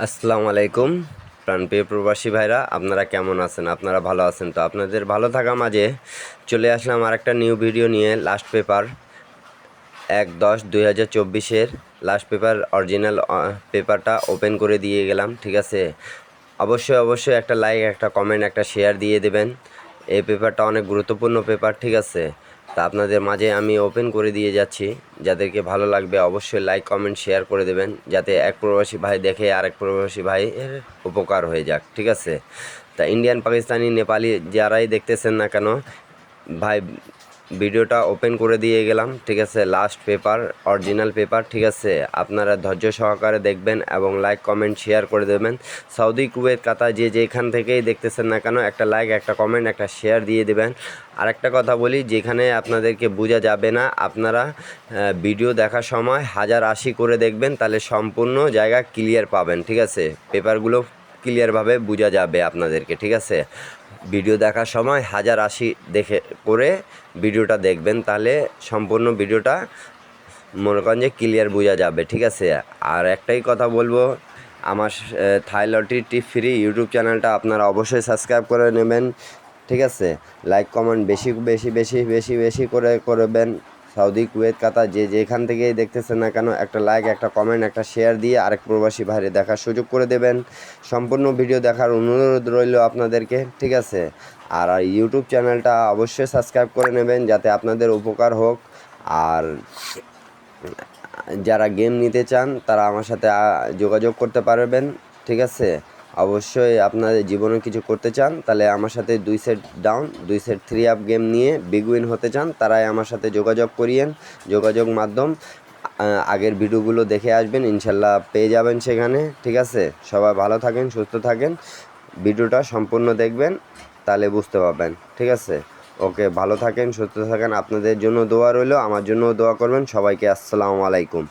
আসসালামু আলাইকুম প্রাণপ্রিয় প্রবাসী ভাইরা, আপনারা কেমন আছেন? আপনারা ভালো আছেন তো? আপনাদের ভালো থাকা মাঝে চলে আসলাম আর একটা নিউ ভিডিও নিয়ে। Last paper 1/10/2024 last paper original পেপারটা ওপেন করে দিয়ে গেলাম। ঠিক আছে, অবশ্যই একটা লাইক, একটা কমেন্ট, একটা শেয়ার দিয়ে দেবেন। এই পেপারটা অনেক গুরুত্বপূর্ণ পেপার। ঠিক আছে, তা আপনাদের মাঝে আমি ওপেন করে দিয়ে যাচ্ছি। যাদেরকে ভালো লাগবে অবশ্যই লাইক কমেন্ট শেয়ার করে দেবেন, যাতে এক প্রবাসী ভাই দেখে আরেক প্রবাসী ভাইয়ের উপকার হয়ে যাক। ঠিক আছে, তা ইন্ডিয়ান, পাকিস্তানি, নেপালি যারাই দেখতেছেন না কেন ভাই, ভিডিওটা ওপেন করে দিয়ে গেলাম। ঠিক আছে, লাস্ট পেপার অরিজিনাল পেপার। ঠিক আছে, আপনারা ধৈর্য সহকারে দেখবেন এবং লাইক কমেন্ট শেয়ার করে দেবেন। সৌদি, কুয়েত, কাতার যে যেখান থেকেই দেখতেছেন না কেন একটা লাইক, একটা কমেন্ট, একটা শেয়ার দিয়ে দেবেন। আরেকটা কথা বলি, যেখানে আপনাদেরকে বোঝা যাবে না, আপনারা ভিডিও দেখার সময় 1080 করে দেখবেন, তাহলে সম্পূর্ণ জায়গা ক্লিয়ার পাবেন। ঠিক আছে, পেপারগুলো ক্লিয়ারভাবে বোঝা যাবে আপনাদেরকে। ঠিক আছে, ভিডিও দেখার সময় 1080 দেখে করে ভিডিওটা দেখবেন, তাহলে সম্পূর্ণ ভিডিওটা মনে করেন যে ক্লিয়ার বোঝা যাবে। ঠিক আছে, আর একটাই কথা বলবো, আমার থাই লটারি টিপ ফ্রি ইউটিউব চ্যানেলটা আপনারা অবশ্যই সাবস্ক্রাইব করে নেবেন। ঠিক আছে, লাইক কমেন্ট বেশি বেশি বেশি বেশি বেশি করে করবেন। সৌদি, কুয়েত, কাতার যে যেখান থেকেই দেখতেছেন না কেন একটা লাইক, একটা কমেন্ট, একটা শেয়ার দিয়ে আরেক প্রবাসী ভাইরে দেখার সুযোগ করে দেবেন। সম্পূর্ণ ভিডিও দেখার অনুরোধ রইল আপনাদেরকে। ঠিক আছে, আর ইউটিউব চ্যানেলটা অবশ্যই সাবস্ক্রাইব করে নেবেন, যাতে আপনাদের উপকার হোক। আর যারা গেম নিতে চান তারা আমার সাথে যোগাযোগ করতে পারবেন। ঠিক আছে, অবশ্যই আপনাদের জীবনে কিছু করতে চান, তাহলে আমার সাথে 2 set down, 2 set 3 up game নিয়ে বিগ উইন হতে চান, তারাই আমার সাথে যোগাযোগ করিয়েন। যোগাযোগ মাধ্যম আগের ভিডিওগুলো দেখে আসবেন, ইনশাল্লাহ পেয়ে যাবেন সেখানে। ঠিক আছে, সবাই ভালো থাকেন, সুস্থ থাকেন, ভিডিওটা সম্পূর্ণ দেখবেন, তাহলে বুঝতে পারবেন। ঠিক আছে, ওকে, ভালো থাকেন, সুস্থ থাকেন, আপনাদের জন্য দোয়া রইল, আমার জন্যও দোয়া করবেন। সবাইকে আসসালামু আলাইকুম।